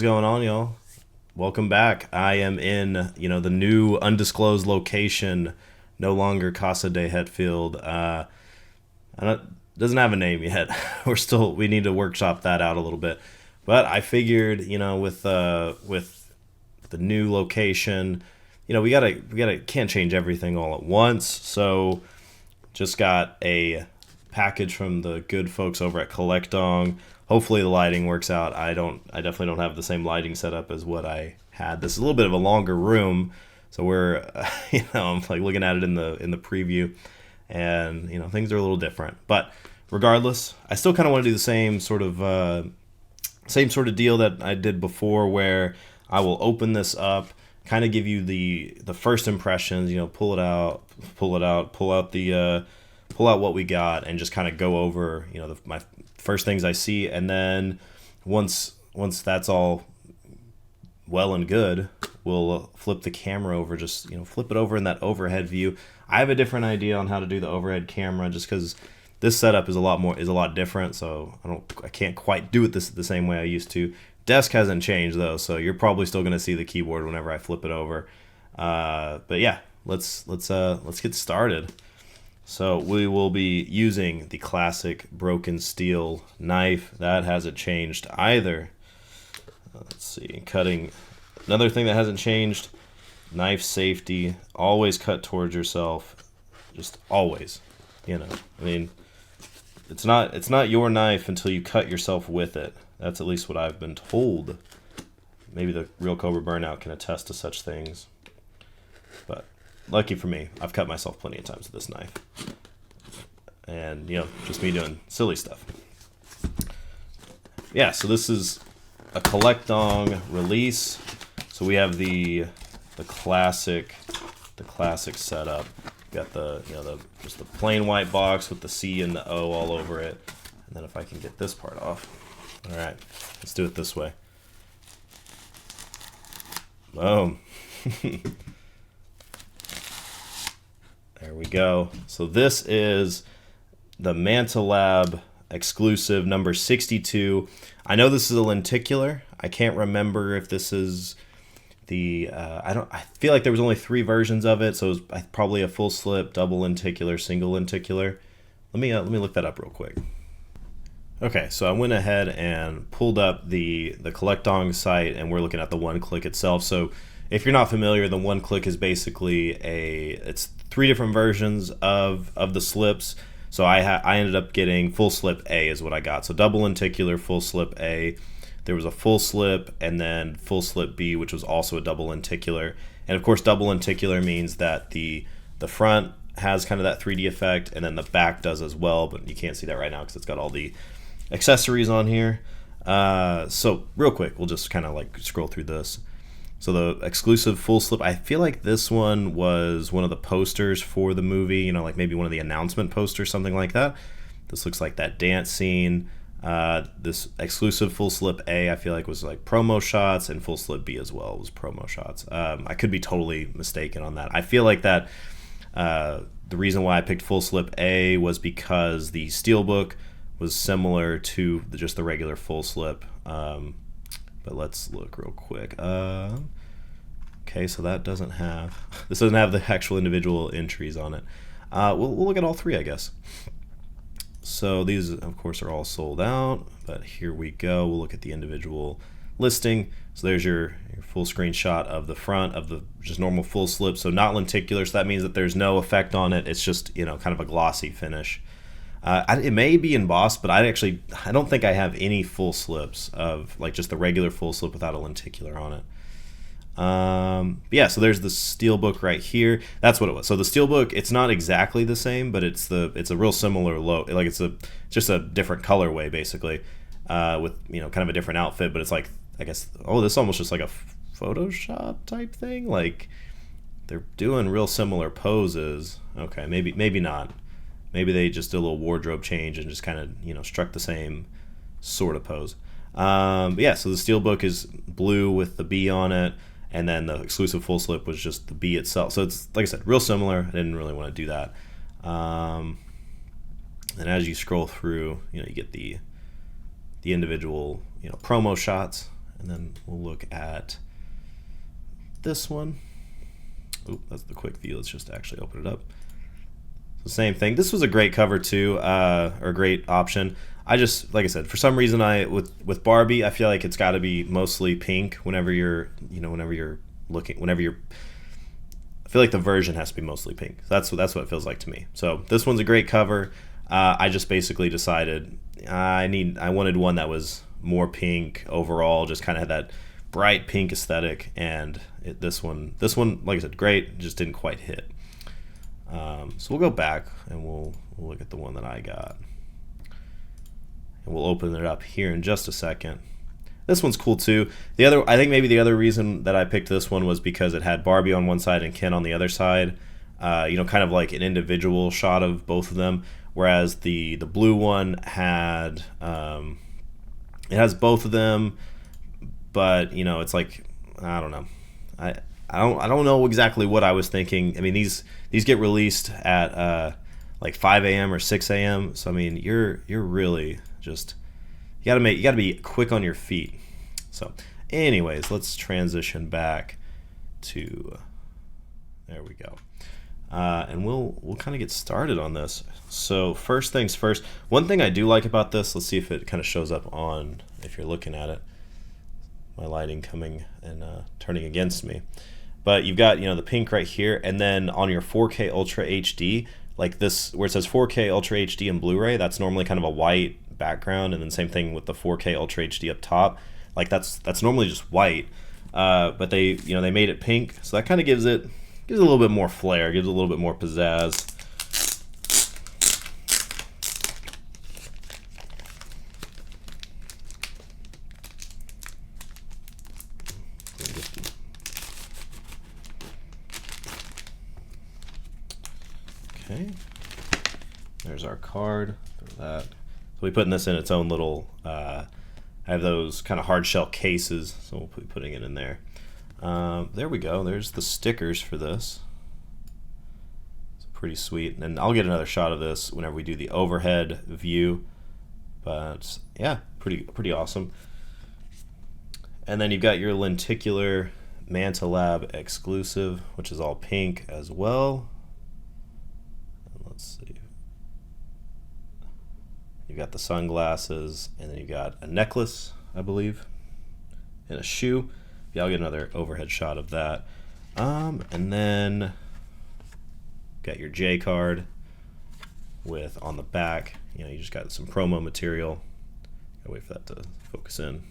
going on, y'all? Welcome back. I am in, the new undisclosed location, no longer Casa de Hetfield. I don't, doesn't have a name yet. We need to workshop that out a little bit. But I figured, with the new location, we gotta can't change everything all at once. So just got a package from the good folks over at Collectong. Hopefully the lighting works out. I definitely don't have the same lighting setup as what I had. This is a little bit of a longer room, so we're I'm like looking at it in the preview, and things are a little different. But regardless, I still kind of want to do the same sort of deal that I did before, where I will open this up, kind of give you the first impressions. Pull out what we got, and just kind of go over my first things I see, and then once that's all well and good, we'll flip the camera over, just flip it over in that overhead view. I have a different idea on how to do the overhead camera, just because this setup is a lot different, so I can't quite do it the same way I used to. Desk hasn't changed though, so you're probably still going to see the keyboard whenever I flip it over. But yeah, let's get started. So we will be using the classic broken steel knife. That hasn't changed either. Let's see, cutting. Another thing that hasn't changed, knife safety. Always cut towards yourself. Just always. It's not your knife until you cut yourself with it. That's at least what I've been told. Maybe the real Cobra Burnout can attest to such things. But lucky for me, I've cut myself plenty of times with this knife. And, just me doing silly stuff. Yeah, so this is a Collectong release. So we have the classic setup. Got just the plain white box with the C and the O all over it. And then if I can get this part off. All right, let's do it this way. Boom. There we go. So this is the Manta Lab exclusive number 62. I know this is a lenticular. I can't remember if this is the I feel like there was only 3 versions of it, so it was probably a full slip, double lenticular, single lenticular. Let me look that up real quick. Okay, so I went ahead and pulled up the Collectong site, and we're looking at the one click itself. So if you're not familiar, the one click is basically it's 3 different versions of the slips. So I ended up getting full slip A is what I got. So double lenticular, full slip A. There was a full slip and then full slip B, which was also a double lenticular. And of course, double lenticular means that the front has kind of that 3D effect, and then the back does as well, but you can't see that right now because it's got all the accessories on here. So real quick, we'll just kind of like scroll through this. So the exclusive full slip, I feel like this one was one of the posters for the movie, like maybe one of the announcement posters, something like that. This looks like that dance scene. This exclusive full slip A, I feel like was like promo shots, and full slip B as well was promo shots. I could be totally mistaken on that. I feel like that the reason why I picked full slip A was because the steelbook was similar to just the regular full slip. But let's look real quick. Okay, so that doesn't have the actual individual entries on it. We'll look at all 3, I guess. So these, of course, are all sold out, but here we go. We'll look at the individual listing. So there's your full screen shot of the front of the just normal full slip. So not lenticular, so that means that there's no effect on it. It's just, kind of a glossy finish. It may be embossed, but I don't think I have any full slips of like just the regular full slip without a lenticular on it. Yeah, so there's the steelbook right here. That's what it was. So the steelbook, it's not exactly the same, but it's a real similar look. Like it's just a different colorway basically, with kind of a different outfit. But it's like, I guess, this is almost just like a Photoshop type thing. Like they're doing real similar poses. Okay, maybe not. Maybe they just did a little wardrobe change and just kind of, struck the same sort of pose. But yeah, so the steelbook is blue with the B on it, and then the exclusive full slip was just the B itself. So it's, like I said, real similar. I didn't really want to do that. And as you scroll through, you get the individual, promo shots, and then we'll look at this one. Oop, that's the quick view. Let's just actually open it up. So same thing. This was a great cover too, or a great option. I just, like I said, for some reason, with Barbie, I feel like it's got to be mostly pink whenever you're looking, I feel like the version has to be mostly pink. That's what it feels like to me. So this one's a great cover. I just basically decided I wanted one that was more pink overall, just kind of had that bright pink aesthetic, and this one, like I said, great, just didn't quite hit. So we'll go back and we'll look at the one that I got, and we'll open it up here in just a second. This one's cool too. I think maybe the other reason that I picked this one was because it had Barbie on one side and Ken on the other side. Kind of like an individual shot of both of them. Whereas the blue one had it has both of them, but it's like, I don't know. I don't know exactly what I was thinking. I mean, these get released at like 5 a.m. or 6 a.m. So I mean, you're really just, you gotta be quick on your feet. So anyways, let's transition back to, there we go. And we'll kind of get started on this. So first things first, one thing I do like about this, let's see if it kind of shows up on, if you're looking at it, my lighting coming and turning against me. But you've got, the pink right here, and then on your 4K Ultra HD, like this, where it says 4K Ultra HD and Blu-ray, that's normally kind of a white background, and then same thing with the 4K Ultra HD up top. Like that's normally just white, but they made it pink, so that kind of gives it a little bit more flair, gives it a little bit more pizzazz. Okay, there's our card for that. So we're putting this in its own little, I have those kind of hard shell cases, so we'll be putting it in there. There we go. There's the stickers for this. It's pretty sweet. And I'll get another shot of this whenever we do the overhead view. But yeah, pretty awesome. And then you've got your Lenticular Manta Lab exclusive, which is all pink as well. And let's see. You've got the sunglasses, and then you've got a necklace, I believe, and a shoe. Yeah, I'll get another overhead shot of that. And then got your J card with, on the back, you just got some promo material. Gotta wait for that to focus in.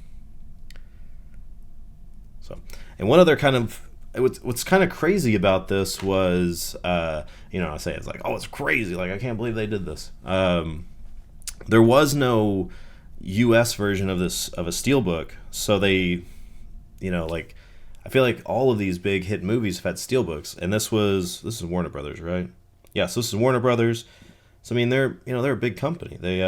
So, and one other kind of, what's kind of crazy about this was, I say it's like, oh, it's crazy. Like, I can't believe they did this. There was no US version of a steelbook, so they, I feel like all of these big hit movies have had steelbooks, and this is Warner Brothers, right? Yeah, so this is Warner Brothers. So I mean, they're a big company. They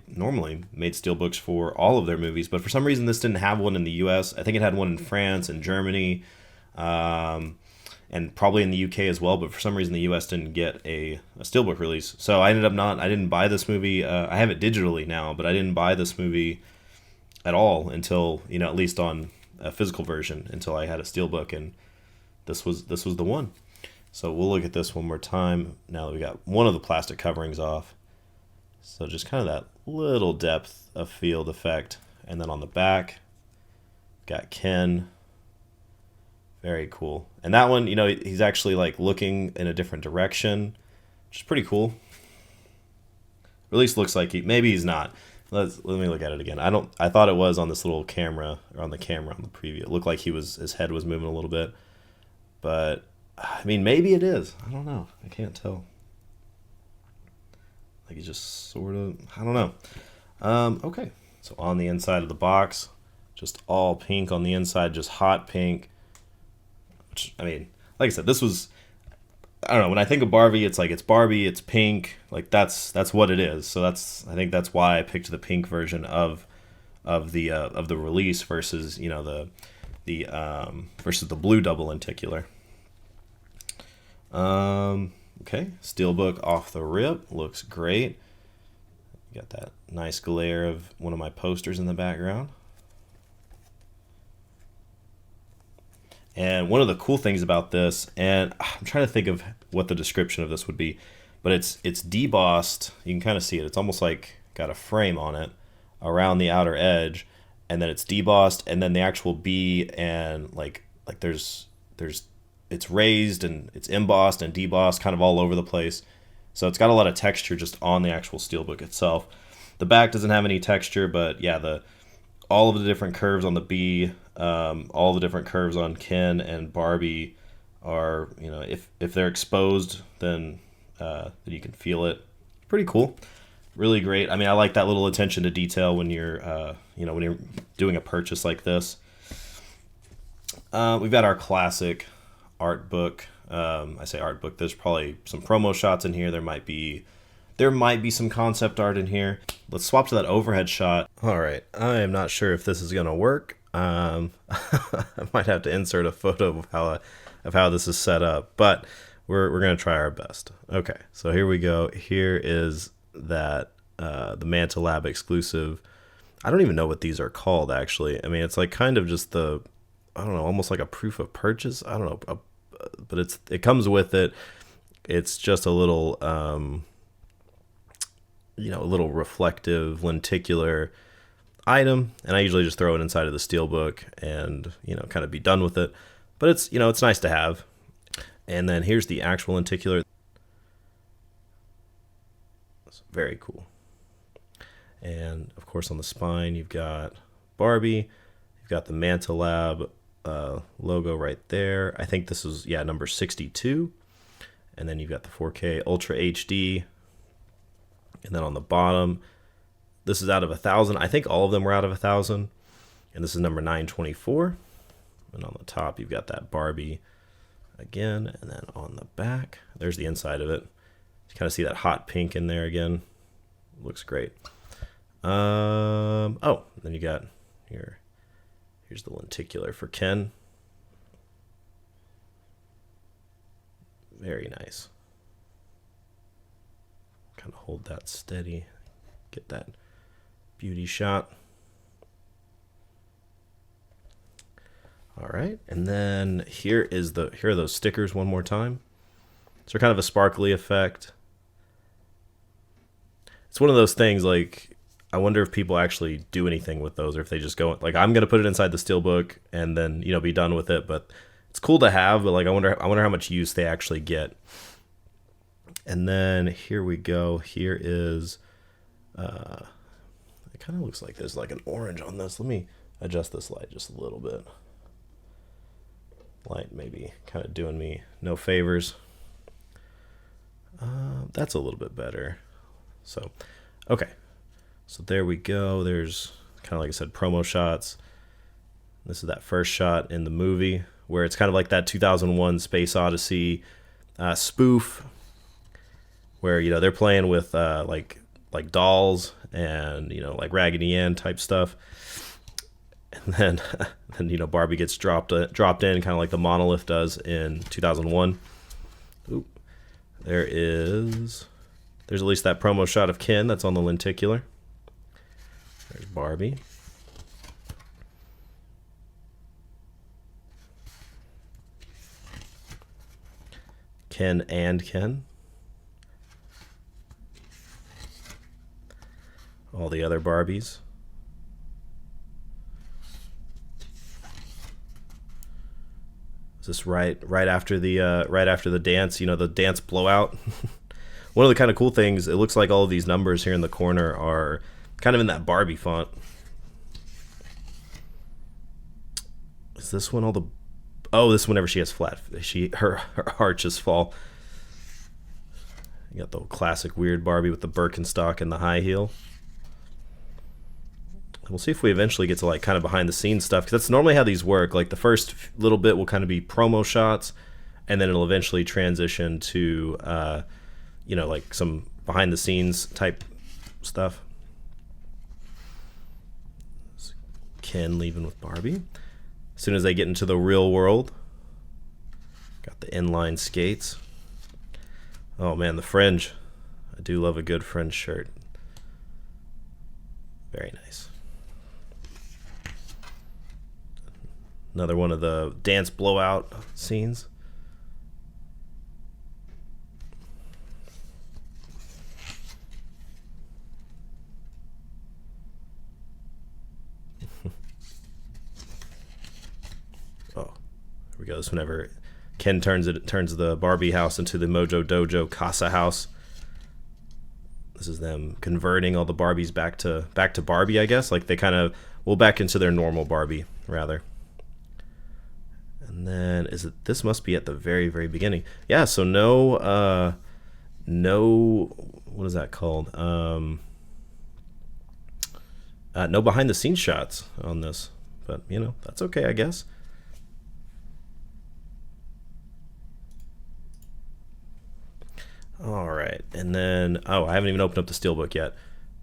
normally made steelbooks for all of their movies, but for some reason this didn't have one in the US. I think it had one in France and Germany, and probably in the UK as well, but for some reason the US didn't get a steelbook release. So I didn't buy this movie. I have it digitally now, but I didn't buy this movie at all until, at least on a physical version, until I had a steelbook, and this was the one. So we'll look at this one more time now that we got one of the plastic coverings off. So just kind of that little depth of field effect. And then on the back, got Ken. Very cool. And that one, he's actually like looking in a different direction, which is pretty cool. Or at least looks like maybe he's not. Let me look at it again. I thought it was on this little camera, or on the camera on the preview. It looked like his head was moving a little bit. But I mean, maybe it is. I don't know. I can't tell. Like, he's just sort of, I don't know. Okay. So on the inside of the box, just all pink on the inside, just hot pink. Which, I mean, like I said, this was, I don't know, when I think of Barbie, it's like, it's Barbie, it's pink, like that's what it is. So I think that's why I picked the pink version of the release versus, the versus the blue double lenticular. Okay, steelbook off the rip, looks great. Got that nice glare of one of my posters in the background. And one of the cool things about this, and I'm trying to think of what the description of this would be, but it's debossed. You can kind of see it. It's almost like got a frame on it around the outer edge, and then it's debossed, and then the actual B and like there's it's raised and it's embossed and debossed kind of all over the place. So it's got a lot of texture just on the actual steelbook itself. The back doesn't have any texture, but yeah, all of the different curves on the B, all the different curves on Ken and Barbie are, if they're exposed, then you can feel it. Pretty cool. Really great. I mean, I like that little attention to detail when you're, when you're doing a purchase like this. We've got our classic art book. I say art book. There's probably some promo shots in here. There might be some concept art in here. Let's swap to that overhead shot. All right. I am not sure if this is gonna work. I might have to insert a photo of how this is set up, but we're gonna try our best. Okay. So here we go. Here is that the Manta Lab exclusive. I don't even know what these are called actually. I mean, it's like kind of just I don't know, almost like a proof of purchase. I don't know, but it comes with it. It's just a little a little reflective lenticular item, and I usually just throw it inside of the steelbook and kind of be done with it. But it's it's nice to have. And then here's the actual lenticular. It's very cool. And of course on the spine you've got Barbie, you've got the Manta Lab logo right there. I think this is number 62. And then you've got the 4K Ultra HD. And then on the bottom, this is out of 1,000. I think all of them were out of 1,000. And this is number 924. And on the top, you've got that Barbie again. And then on the back, there's the inside of it. You kind of see that hot pink in there again. Looks great. Then you got here's the lenticular for Ken. Very nice. Kind of hold that steady, get that beauty shot. All right, and then here are those stickers one more time. So kind of a sparkly effect. It's one of those things like I wonder if people actually do anything with those, or if they just go like I'm gonna put it inside the steelbook and then be done with it. But it's cool to have, but like I wonder how much use they actually get. And then here we go. Here is, it kind of looks like there's like an orange on this. Let me adjust this light just a little bit. Light maybe kind of doing me no favors. That's a little bit better. So, okay. So there we go. There's kind of like I said, promo shots. This is that first shot in the movie where it's kind of like that 2001 Space Odyssey spoof, where they're playing with like dolls and like Raggedy Ann type stuff, and then Barbie gets dropped in kind of like the Monolith does in 2001. Oop. There's at least that promo shot of Ken that's on the lenticular. There's Barbie. Ken and Ken. All the other Barbies. Is this right after the dance? The dance blowout. One of the kind of cool things, it looks like all of these numbers here in the corner are kind of in that Barbie font. Is this one all the? Oh, this whenever she has flat, her arches fall. You got the classic weird Barbie with the Birkenstock and the high heel. We'll see if we eventually get to like kind of behind the scenes stuff, because that's normally how these work. Like the first little bit will kind of be promo shots, and then it'll eventually transition to like some behind the scenes type stuff. Ken leaving with Barbie. As soon as they get into the real world, got the inline skates. Oh man, the fringe. I do love a good fringe shirt. Very nice. Another one of the dance blowout scenes. Oh, here we go. This whenever Ken turns the Barbie house into the Mojo Dojo Casa house. This is them converting all the Barbies back to Barbie, I guess. Like they kind of back into their normal Barbie rather. And then this must be at the very, very beginning. Yeah, so no what is that called? No behind the scenes shots on this. But you know, that's okay, I guess. All right, and then I haven't even opened up the steelbook yet.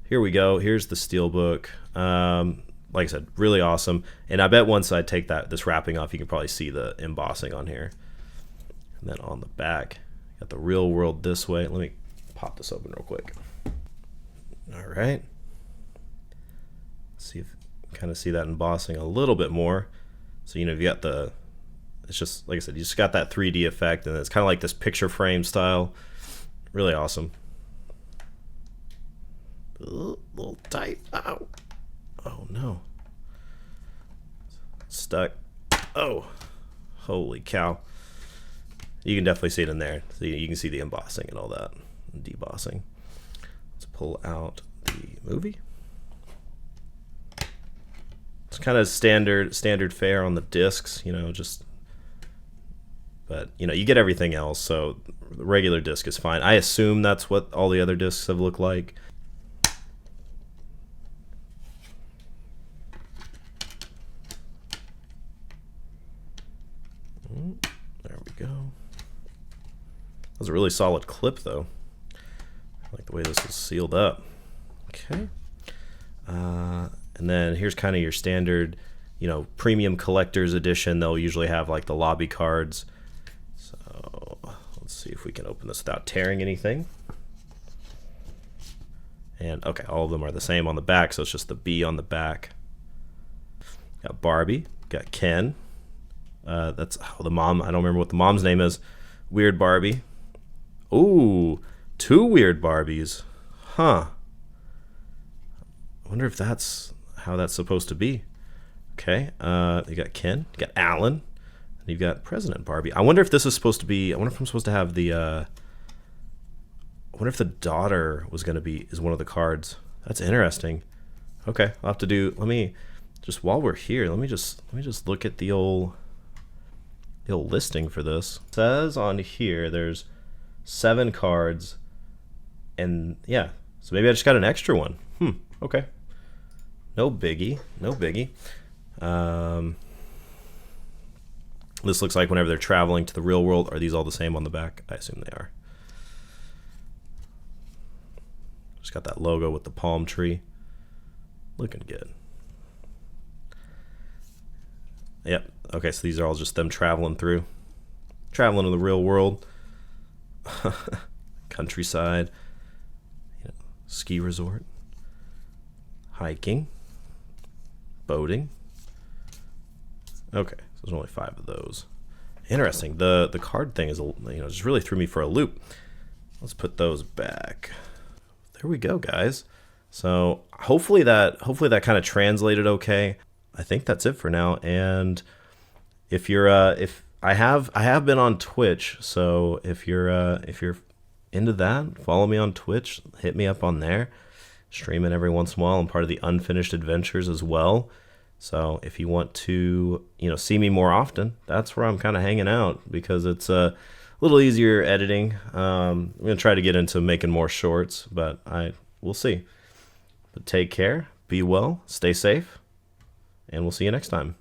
Here we go. Here's the steelbook. Like I said, really awesome. And I bet once I take this wrapping off, you can probably see the embossing on here. And then on the back, got the real world this way. Let me pop this open real quick. All right. See if you can kind of see that embossing a little bit more. So you know, you got it's just like I said, you just got that 3D effect, and it's kind of like this picture frame style. Really awesome. A little tight. Ow. Oh no. Stuck. Oh. Holy cow. You can definitely see it in there. So you can see the embossing and all that. And debossing. Let's pull out the movie. It's kind of standard fare on the discs, you know, but you know, you get everything else, so the regular disc is fine. I assume that's what all the other discs have looked like. There we go. That was a really solid clip, though. I like the way this is sealed up. Okay. And then here's kind of your standard, you know, premium collector's edition. They'll usually have like the lobby cards. So let's see if we can open this without tearing anything. And okay, all of them are the same on the back, so it's just the B on the back. Got Barbie, got Ken. That's the mom. I don't remember what the mom's name is. Weird Barbie. Ooh, 2 weird Barbies. Huh. I wonder if that's how that's supposed to be. Okay, you got Ken, you got Alan, and you've got President Barbie. I wonder if this is supposed to be, I wonder if I'm supposed to have the, I wonder if the daughter is one of the cards. That's interesting. Okay, I'll have to do, just while we're here, let me just look at the old listing for this. It says on here there's 7 cards, and yeah, so maybe I just got an extra one. Okay. No biggie. This looks like whenever they're traveling to the real world. Are these all the same on the back? I assume they are. Just got that logo with the palm tree. Looking good. Yep. Okay, so these are all just them traveling to the real world. Countryside. Ski resort. Hiking. Boating. Okay, so there's only 5 of those. Interesting. The card thing is, just really threw me for a loop. Let's put those back. There we go, guys. So hopefully that kind of translated okay. I think that's it for now. And if you're I have been on Twitch, so if you're into that, follow me on Twitch. Hit me up on there. Streaming every once in a while. I'm part of the Unfinished Adventures as well. So if you want to, see me more often, that's where I'm kind of hanging out, because it's a little easier editing. I'm going to try to get into making more shorts, but we'll see. But take care, be well, stay safe, and we'll see you next time.